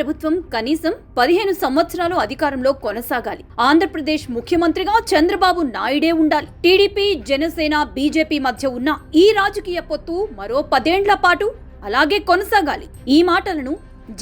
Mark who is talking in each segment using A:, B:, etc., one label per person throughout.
A: ప్రభుత్వం కనీసం 15 సంవత్సరాలు అధికారంలో కొనసాగాలి. ఆంధ్రప్రదేశ్ ముఖ్యమంత్రిగా చంద్రబాబు నాయుడే ఉండాలి. టీడీపీ, జనసేన, బీజేపీ మధ్య ఉన్న ఈ రాజకీయ పొత్తు మరో 10 ఏళ్ల పాటు అలాగే కొనసాగాలి. ఈ మాటలను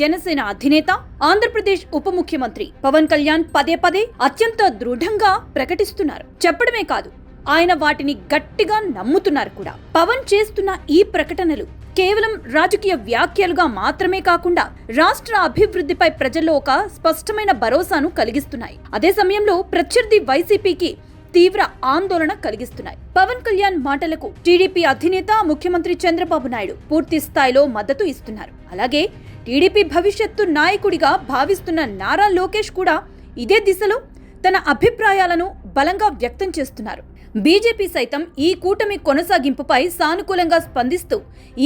A: జనసేన అధినేత, ఆంధ్రప్రదేశ్ ఉప ముఖ్యమంత్రి పవన్ కళ్యాణ్ పదే పదే అత్యంత దృఢంగా ప్రకటిస్తున్నారు. చెప్పడమే కాదు, ఆయన వాటిని గట్టిగా నమ్ముతున్నారు కూడా. పవన్ చేస్తున్న ఈ ప్రకటనలు కేవలం రాజకీయ వ్యాఖ్యలుగా మాత్రమే కాకుండా రాష్ట్ర అభివృద్ధిపై ప్రజల్లో ఒక స్పష్టమైన భరోసాను కలిగిస్తున్నాయి. అదే సమయంలో ప్రత్యర్థి వైసీపీకి తీవ్ర ఆందోళన కలిగిస్తున్నాయి. పవన్ కళ్యాణ్ మాటలకు టీడీపీ అధినేత, ముఖ్యమంత్రి చంద్రబాబు నాయుడు పూర్తి స్థాయిలో మద్దతు ఇస్తున్నారు. అలాగే టీడీపీ భవిష్యత్తు నాయకుడిగా భావిస్తున్న నారా లోకేష్ కూడా ఇదే దిశలో తన అభిప్రాయాలను బలంగా వ్యక్తం చేస్తున్నారు. బీజేపీ సైతం ఈ కూటమి కొనసాగింపుపై సానుకూలంగా స్పందిస్తూ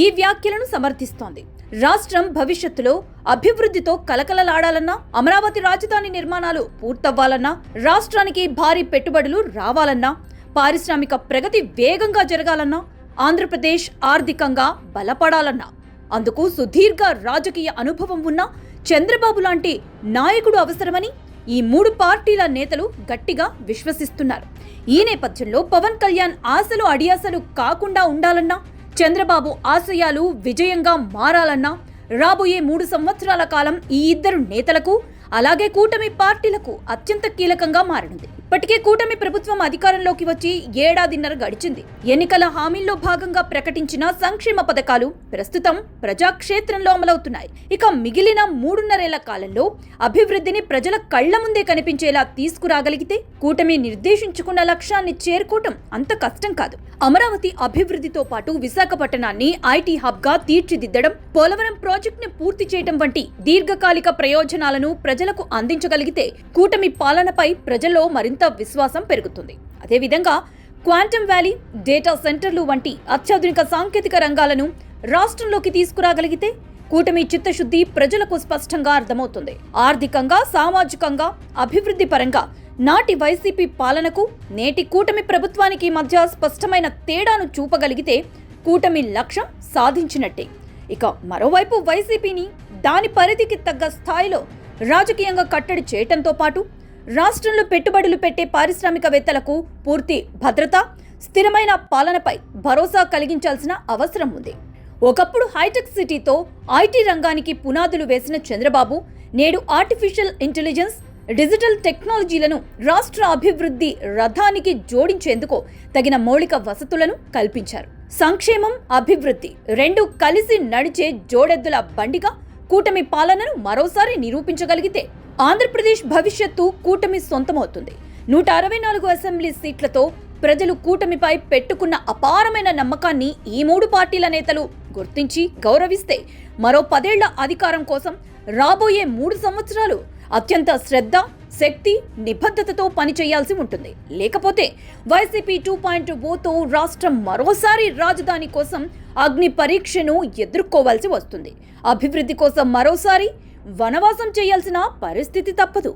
A: ఈ వ్యాఖ్యలను సమర్థిస్తోంది. రాష్ట్రం భవిష్యత్తులో అభివృద్ధితో కలకలలాడాలన్నా, అమరావతి రాజధాని నిర్మాణాలు పూర్తవ్వాలన్నా, రాష్ట్రానికి భారీ పెట్టుబడులు రావాలన్నా, పారిశ్రామిక ప్రగతి వేగంగా జరగాలన్నా, ఆంధ్రప్రదేశ్ ఆర్థికంగా బలపడాలన్నా అందుకు సుదీర్ఘ రాజకీయ అనుభవం ఉన్న చంద్రబాబు లాంటి నాయకుడు అవసరమని ఈ 3 పార్టీల నేతలు గట్టిగా విశ్వసిస్తున్నారు. ఈ నేపథ్యంలో పవన్ కళ్యాణ్ ఆశలు అడియాసలు కాకుండా ఉండాలన్నా, చంద్రబాబు ఆశయాలు విజయంగా మారాలన్నా రాబోయే 3 సంవత్సరాల కాలం ఈ ఇద్దరు నేతలకు, అలాగే కూటమి పార్టీలకు అత్యంత కీలకంగా మారనుంది. ఇప్పటికే కూటమి ప్రభుత్వం అధికారంలోకి వచ్చి 1.5 ఏళ్ల గడిచింది. ఎన్నికల హామీల్లో భాగంగా ప్రకటించిన సంక్షేమ పథకాలు ప్రస్తుతం ప్రజాక్షేత్రంలో అమలవుతున్నాయి. ఇక మిగిలిన 3.5 ఏళ్ల కాలంలో అభివృద్ధిని ప్రజల కళ్ల ముందే కనిపించేలా తీసుకురాగలిగితే కూటమి నిర్దేశించుకున్న లక్ష్యాన్ని చేరుకోవటం అంత కష్టం కాదు. అమరావతి అభివృద్ధితో పాటు విశాఖపట్నాన్ని ఐటీ హబ్ గా తీర్చిదిద్దడం, పోలవరం ప్రాజెక్టుని పూర్తి చేయడం వంటి దీర్ఘకాలిక ప్రయోజనాలను ప్రజలకు అందించగలిగితే కూటమి పాలనపై ప్రజల్లో మరింత విశ్వాసం పెరుగుతుంది. అదేవిధంగా క్వాంటమ్ వ్యాలీ, డేటా సెంటర్లు వంటి అత్యాధునిక సాంకేతిక రంగాలను రాష్ట్రంలోకి తీసుకురాగలిగితే కూటమి చిత్తశుద్ధి ప్రజలకు స్పష్టంగా అర్థమవుతుంది. ఆర్థికంగా, సామాజికంగా, అభివృద్ధి పరంగా నాటి వైసీపీ పాలనకు, నేటి కూటమి ప్రభుత్వానికి మధ్య స్పష్టమైన తేడాను చూపగలిగితే కూటమి లక్ష్యం సాధించినట్టే. ఇక మరోవైపు వైసీపీని దాని పరిధికి తగ్గ స్థాయిలో రాజకీయంగా కట్టడి చేయటంతో పాటు రాష్ట్రంలో పెట్టుబడులు పెట్టే పారిశ్రామికవేత్తలకు పూర్తి భద్రత, స్థిరమైన పాలనపై భరోసా కలిగించాల్సిన అవసరం ఉంది. ఒకప్పుడు హైటెక్ సిటీతో ఐటీ రంగానికి పునాదులు వేసిన చంద్రబాబు నేడు ఆర్టిఫిషియల్ ఇంటెలిజెన్స్, డిజిటల్ టెక్నాలజీలను రాష్ట్ర అభివృద్ధి రథానికి జోడించేందుకు తగిన మౌలిక వసతులను కల్పించారు. సంక్షేమం, అభివృద్ధి రెండు కలిసి నడిచే జోడెద్దుల బండిగా కూటమి పాలనను మరోసారి నిరూపించగలిగితే ఆంధ్రప్రదేశ్ భవిష్యత్తు కూటమి సొంతమవుతుంది. 164 అసెంబ్లీ సీట్లతో ప్రజలు కూటమిపై పెట్టుకున్న అపారమైన నమ్మకాన్ని ఈ 3 పార్టీల నేతలు గుర్తించి గౌరవిస్తే మరో 10 ఏళ్ల అధికారం కోసం రాబోయే 3 సంవత్సరాలు అత్యంత శ్రద్ధ, శక్తి, నిబద్ధతతో పనిచేయాల్సి ఉంటుంది. లేకపోతే వైసీపీ 2.0తో రాష్ట్రం మరోసారి రాజధాని కోసం అగ్ని పరీక్షను ఎదుర్కోవాల్సి వస్తుంది. అభివృద్ధి కోసం మరోసారి వనవాసం చేయాల్సిన పరిస్థితి తప్పదు.